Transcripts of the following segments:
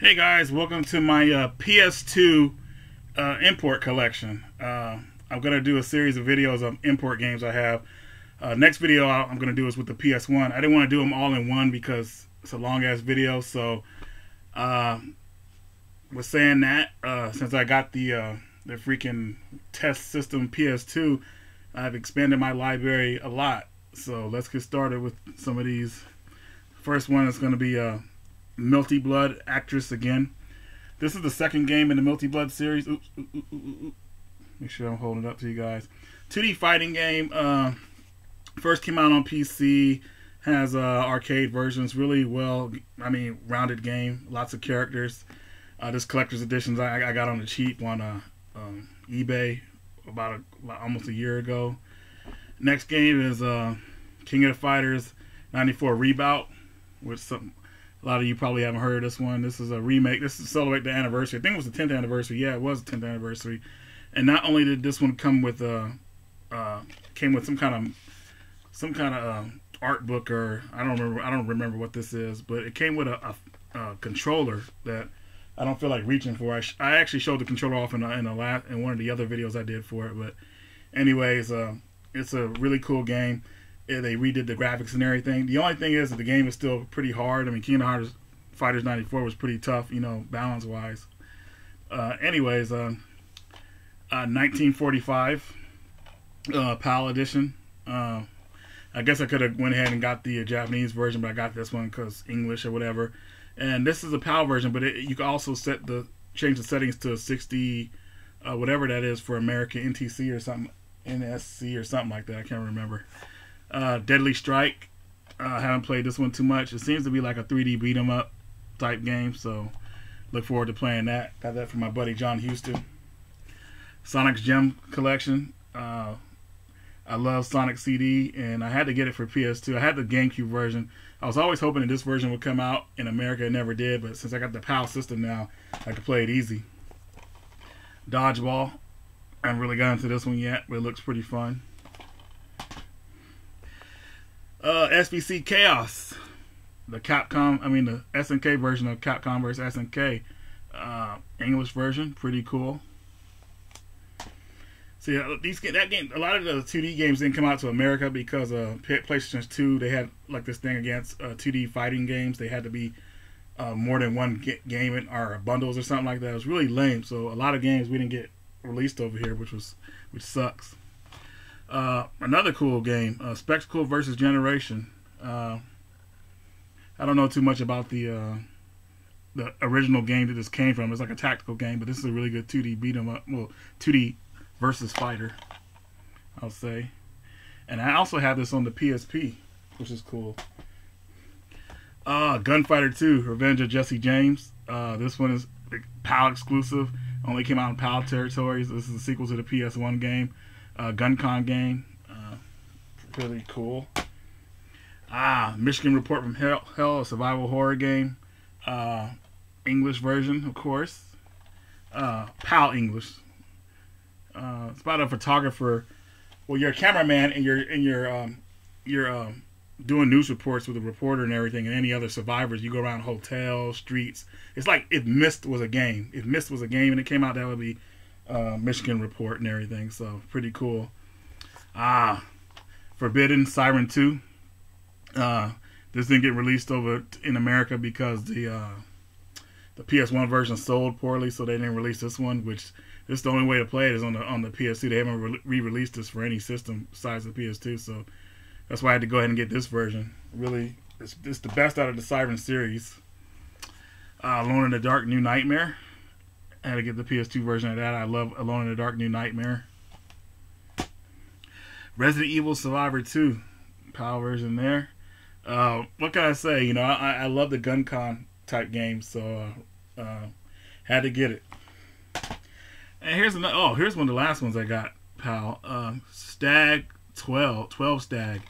Hey guys, welcome to my PS2 import collection. I'm going to do a series of videos of import games I have. Next video I'm going to do is with the PS1. I didn't want to do them all in one because it's a long ass video, so with saying that, since I got the freaking test system PS2, I've expanded my library a lot. So let's get started with some of these. First one is going to be Melty Blood Actress again. This is the second game in the Melty Blood series. Oops, make sure I'm holding it up to you guys. 2D fighting game. First came out on PC. Has arcade versions. Really well, rounded game. Lots of characters. This collector's editions I got on the cheap on eBay about almost a year ago. Next game is King of the Fighters 94 RE-BOUT, which a lot of you probably haven't heard of this one. This is a remake. This is to celebrate the anniversary. I think it was the 10th anniversary. Yeah, it was the 10th anniversary. And not only did this one come with some kind of art book, or I don't remember what this is, but it came with a controller that I don't feel like reaching for. I actually showed the controller off in one of the other videos I did for it. But anyways, it's a really cool game. They redid the graphics and everything. The only thing is that the game is still pretty hard. I mean, King of the Fighters 94 was pretty tough, balance wise. 1945 PAL edition. I guess I could have went ahead and got the Japanese version, but I got this one because English or whatever. And this is a PAL version, but you can also change the settings to 60, whatever that is for American, NTC or something, NSC or something like that. I can't remember. Deadly Strike. I haven't played this one too much. It seems to be like a 3D beat 'em up type game, so look forward to playing that. Got that from my buddy John Houston. Sonic's Gem Collection. I love Sonic CD, and I had to get it for PS2. I had the GameCube version. I was always hoping that this version would come out in America. It never did, but since I got the PAL system now, I can play it easy. Dodgeball. I haven't really got into this one yet, but it looks pretty fun. Svc Chaos, the SNK version of Capcom vs SNK, English version, pretty cool. See, that game, a lot of the 2D games didn't come out to America because PlayStation 2, they had like this thing against 2D fighting games. They had to be more than one game or bundles or something like that. It was really lame. So a lot of games we didn't get released over here, which sucks. Another cool game, Spectral versus Generation. I don't know too much about the original game that this came from. It's like a tactical game, but this is a really good 2D beat 'em up. Well, 2D versus fighter, I'll say. And I also have this on the PSP, which is cool. Gunfighter 2, Revenge of Jesse James. This one is PAL exclusive. Only came out in PAL territories. This is a sequel to the PS1 game. GunCon game. Really cool. Michigan Report from Hell, a survival horror game. English version, of course. PAL English. It's about a photographer. Well, you're a cameraman and you're doing news reports with a reporter and everything, and any other survivors. You go around hotels, streets. It's like if Myst was a game. If Myst was a game and it came out, that would be Michigan Report and everything. So pretty cool. Forbidden Siren 2. This didn't get released over in America because the PS1 version sold poorly, so they didn't release this one. Which this is the only way to play it is on the PS2. They haven't re-released this for any system besides the PS2, so that's why I had to go ahead and get this version. Really, it's the best out of the Siren series. Alone in the Dark New Nightmare. I had to get the PS2 version of that. I love Alone in the Dark New Nightmare. Resident Evil Survivor 2. PAL version there. What can I say? I love the GunCon type games, so had to get it. And here's another. Here's one of the last ones I got, PAL. Stag 12 Stag.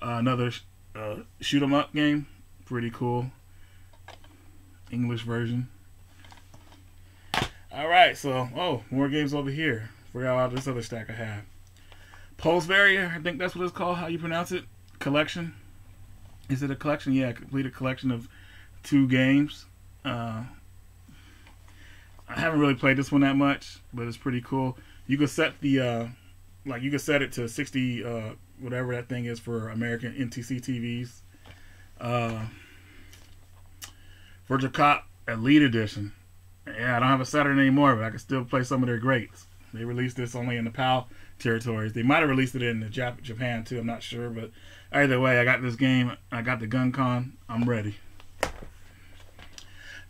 Another shoot 'em up game. Pretty cool. English version. Alright, so, more games over here. Forgot about this other stack I have. Pulse Barrier, I think that's what it's called, how you pronounce it. Collection. Is it a collection? Yeah, complete a collection of 2 games. I haven't really played this one that much, but it's pretty cool. You can set the like you can set it to 60 whatever that thing is for American NTC TVs. Virtual Cop Elite Edition. Yeah, I don't have a Saturn anymore, but I can still play some of their greats. They released this only in the PAL territories. They might have released it in the Japan too. I'm not sure, but either way, I got this game. I got the GunCon. I'm ready.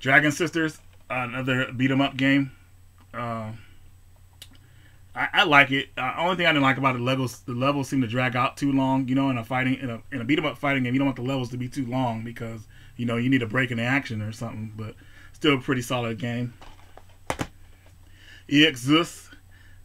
Dragon Sisters, another beat 'em up game. I like it. Only thing I didn't like about the levels seem to drag out too long. You know, in a beat 'em up fighting game, you don't want the levels to be too long because you know you need a break in the action or something. But still a pretty solid game. EXIS.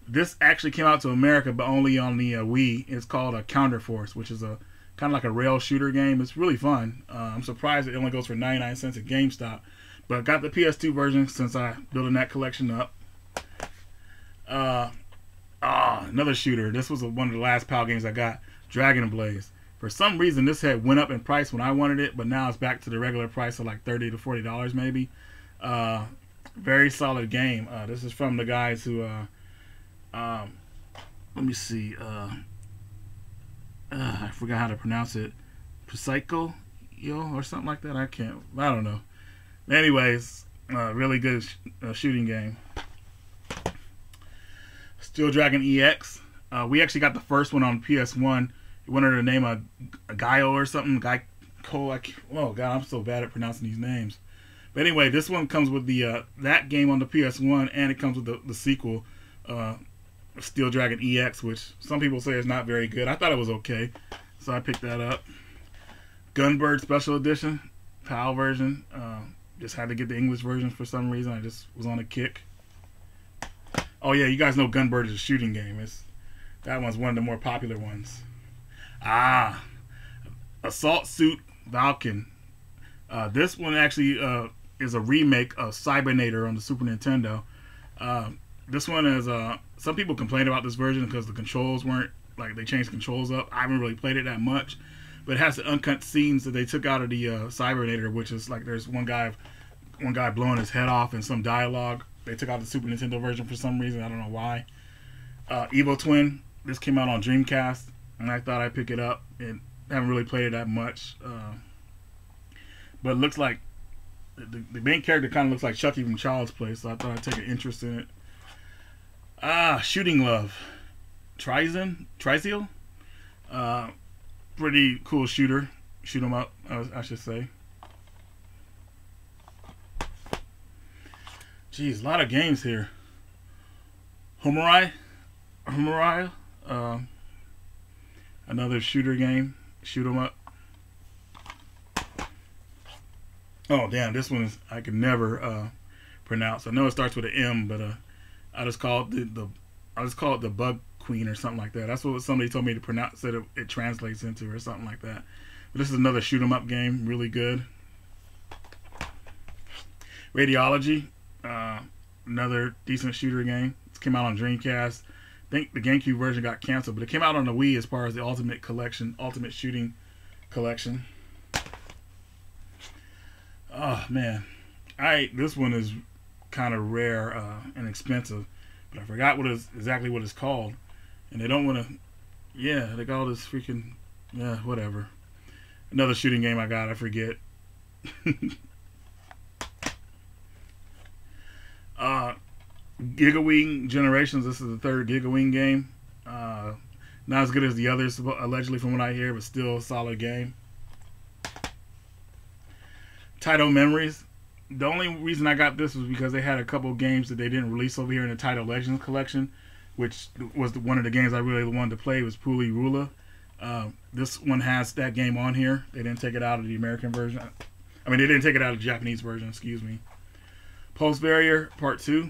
This actually came out to America, but only on the Wii. It's called a Counterforce, which is a kind of like a rail shooter game. It's really fun. I'm surprised it only goes for 99 cents at GameStop. But I got the PS2 version since I building that collection up. Another shooter. This was one of the last PAL games I got. Dragon Blaze. For some reason, this had went up in price when I wanted it, but now it's back to the regular price of like $30 to $40 maybe. Very solid game. This is from the guys who, let me see. I forgot how to pronounce it. Psycho or something like that. I don't know. Anyways, really good shooting game. Steel Dragon EX. We actually got the first one on PS1. It went under the name of Gaio or something. Oh God, I'm so bad at pronouncing these names. But anyway, this one comes with the that game on the PS1, and it comes with the sequel, Steel Dragon EX, which some people say is not very good. I thought it was okay, so I picked that up. GUNBIRD Special Edition, PAL version. Just had to get the English version for some reason. I just was on a kick. Oh yeah, you guys know GUNBIRD is a shooting game. That one's one of the more popular ones. Assault Suit Valken. This one actually is a remake of Cybernator on the Super Nintendo. This one is some people complain about this version because the controls weren't like they changed controls up. I haven't really played it that much, but it has the uncut scenes that they took out of the Cybernator, which is like there's one guy blowing his head off and some dialogue. They took out the Super Nintendo version for some reason. I don't know why. Evo Twin. This came out on Dreamcast, and I thought I'd pick it up. And haven't really played it that much, but it looks like the main character kind of looks like Chucky from Child's Play, so I thought I'd take an interest in it. Shooting Love. Trizeal. Pretty cool shooter. Shoot 'em up, I should say. Jeez, a lot of games here. Homurai. Another shooter game. Shoot 'em up. Oh damn, this one I can never pronounce. I know it starts with an M, but I just call it the Bug Queen or something like that. That's what somebody told me to pronounce that it translates into or something like that. But this is another shoot 'em up game, really good. Radiology, another decent shooter game. It came out on Dreamcast. I think the GameCube version got canceled, but it came out on the Wii as far as the Ultimate Shooting Collection. Oh man, this one is kind of rare and expensive, but I forgot exactly what it's called, and they don't want to. Yeah, they got all this freaking whatever. Another shooting game I got, I forget. Gigawing Generations. This is the third Gigawing game. Not as good as the others, allegedly, from what I hear, but still a solid game. Title Memories. The only reason I got this was because they had a couple games that they didn't release over here in the Title Legends collection, which was one of the games I really wanted to play was Puli Rula. This one has that game on here. They didn't take it out of the American version. I mean, they didn't take it out of the Japanese version, excuse me. Pulse Barrier Part 2.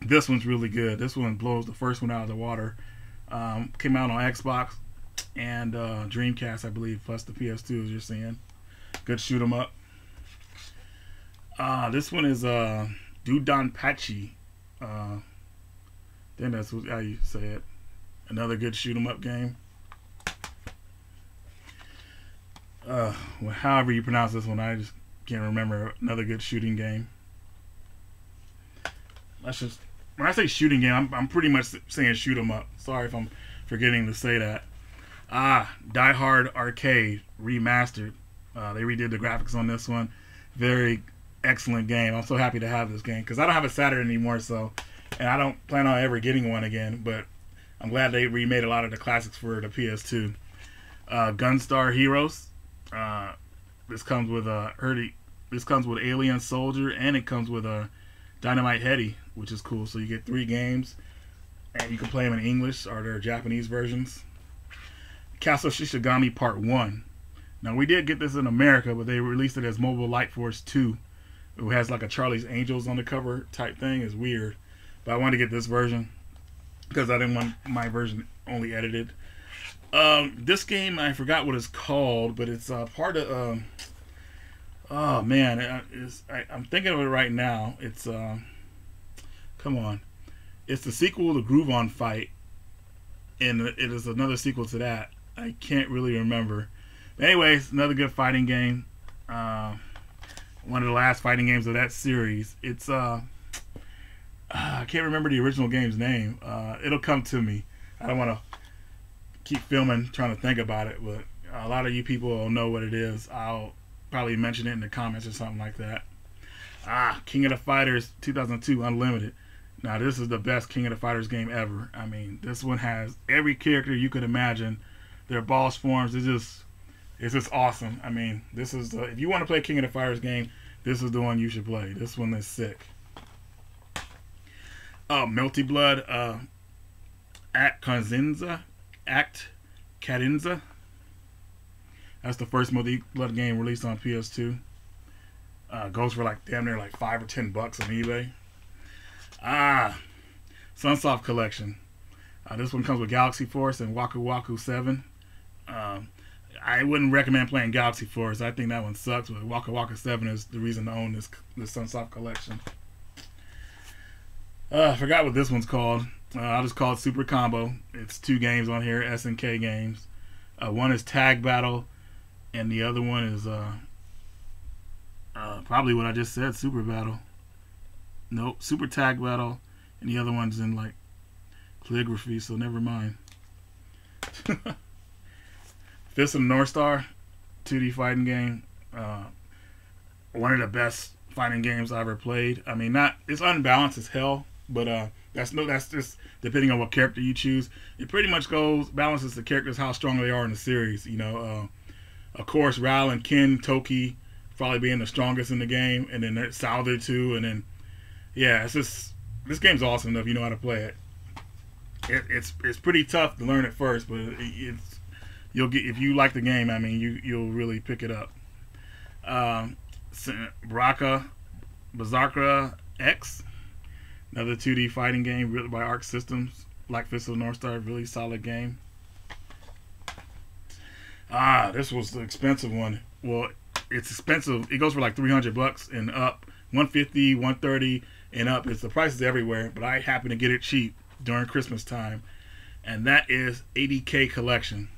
This one's really good. This one blows the first one out of the water. Came out on Xbox and Dreamcast, I believe, plus the PS2, as you're seeing. Good shoot 'em up. This one is DoDonPachi. Then that's how you say it. Another good shoot 'em up game. Well, however you pronounce this one, I just can't remember. Another good shooting game. That's just, when I say shooting game, I'm pretty much saying shoot 'em up. Sorry if I'm forgetting to say that. diehrd Arcade remastered. They redid the graphics on this one. Very excellent game. I'm so happy to have this game because I don't have a Saturn anymore, and I don't plan on ever getting one again. But I'm glad they remade a lot of the classics for the PS2. Gunstar Heroes. This comes with Alien Soldier, and it comes with Dynamite Deka, which is cool. So you get 3 games, and you can play them in English or their Japanese versions. Castle Shikigami Part 1. Now, we did get this in America, but they released it as Mobile Light Force 2. It has like a Charlie's Angels on the cover type thing. It's weird. But I wanted to get this version because I didn't want my version only edited. This game, I forgot what it's called, but it's part of... oh, man. I'm thinking of it right now. It's... come on. It's the sequel to Groove On Fight. And it is another sequel to that. I can't really remember. But anyways, another good fighting game. One of the last fighting games of that series. It's I can't remember the original game's name. It'll come to me. I don't want to keep filming trying to think about it, but a lot of you people will know what it is. I'll probably mention it in the comments or something like that. King of the Fighters 2002 Unlimited. Now, this is the best King of the Fighters game ever. I mean, this one has every character you could imagine. Their boss forms. It's just awesome. I mean, this is if you want to play King of the Fighters game, this is the one you should play. This one is sick. Melty Blood, Act Kadinza. That's the first Melty Blood game released on PS2. Goes for like damn near like $5 or $10 on eBay. Sunsoft Collection. This one comes with Galaxy Force and Waku Waku 7. I wouldn't recommend playing Galaxy Force. I think that one sucks, but Waku Waku 7 is the reason to own this Sunsoft Collection. I forgot what this one's called. I'll just call it Super Combo. It's 2 games on here, SNK games. One is Tag Battle, and the other one is probably what I just said, Super Battle. Nope, Super Tag Battle, and the other one's in like calligraphy, so never mind. Fist of the North Star, 2D fighting game. One of the best fighting games I ever played. I mean, it's unbalanced as hell, but that's just depending on what character you choose. It pretty much balances the characters how strong they are in the series. You know, of course, Ral and Ken Toki probably being the strongest in the game, and then Salder too, and then yeah, it's just this game's awesome if you know how to play it. It's pretty tough to learn it first, but you'll get if you like the game. I mean, you'll really pick it up. Rocka Bazzara X, another 2D fighting game written by Arc Systems. Like Fist of the North Star, really solid game. This was the expensive one. Well, it's expensive. It goes for like $300 and up, 150, 130 and up. It's the prices everywhere, but I happen to get it cheap during Christmas time, and that is 80K Collection.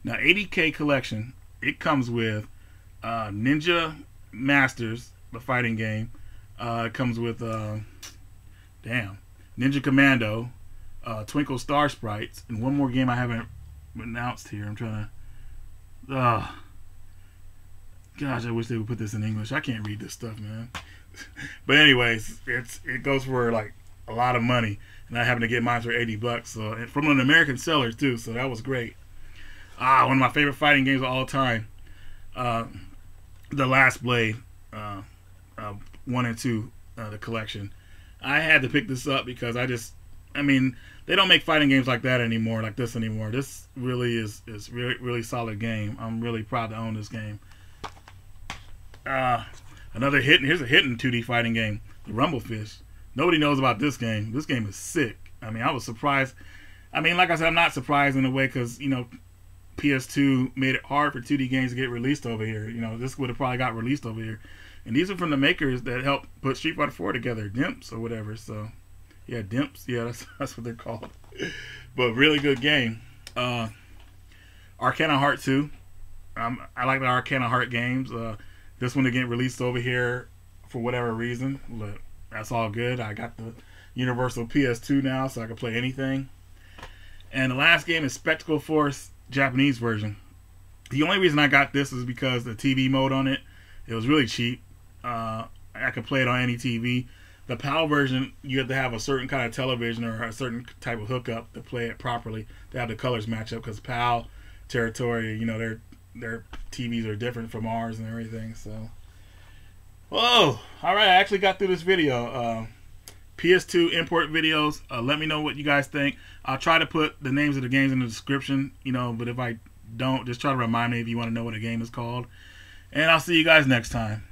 Now, 80K Collection, it comes with Ninja Masters, the fighting game. It comes with Ninja Commando, Twinkle Star Sprites, and one more game I haven't announced here. I'm trying to. Gosh, I wish they would put this in English. I can't read this stuff, man. But anyways, it goes for like a lot of money, and I happen to get mine for $80. So and from an American seller too, so that was great. One of my favorite fighting games of all time, The Last Blade, 1 and 2, the collection. I had to pick this up because I mean, they don't make fighting games like that anymore, like this anymore. This really is really solid game. I'm really proud to own this game. Another here's a hidden 2D fighting game, the Rumblefish. Nobody knows about this game. This game is sick. I mean, I was surprised. I mean, like I said, I'm not surprised in a way because, you know, PS2 made it hard for 2D games to get released over here. You know, this would have probably got released over here. And these are from the makers that helped put Street Fighter 4 together, Dimps or whatever. So, yeah, Dimps. Yeah, that's what they're called. But really good game. Arcana Heart 2. I like the Arcana Heart games. This one to get released over here for whatever reason. But that's all good. I got the universal PS2 now, so I can play anything. And the last game is Spectral Force Japanese version. The only reason I got this is because the TV mode on it, it was really cheap. I could play it on any TV. The PAL version, you have to have a certain kind of television or a certain type of hookup to play it properly, to have the colors match up, because PAL territory, you know, their TVs are different from ours and everything. So, whoa! All right, I actually got through this video. PS2 import videos. Let me know what you guys think. I'll try to put the names of the games in the description, you know, but if I don't, just try to remind me if you want to know what a game is called. And I'll see you guys next time.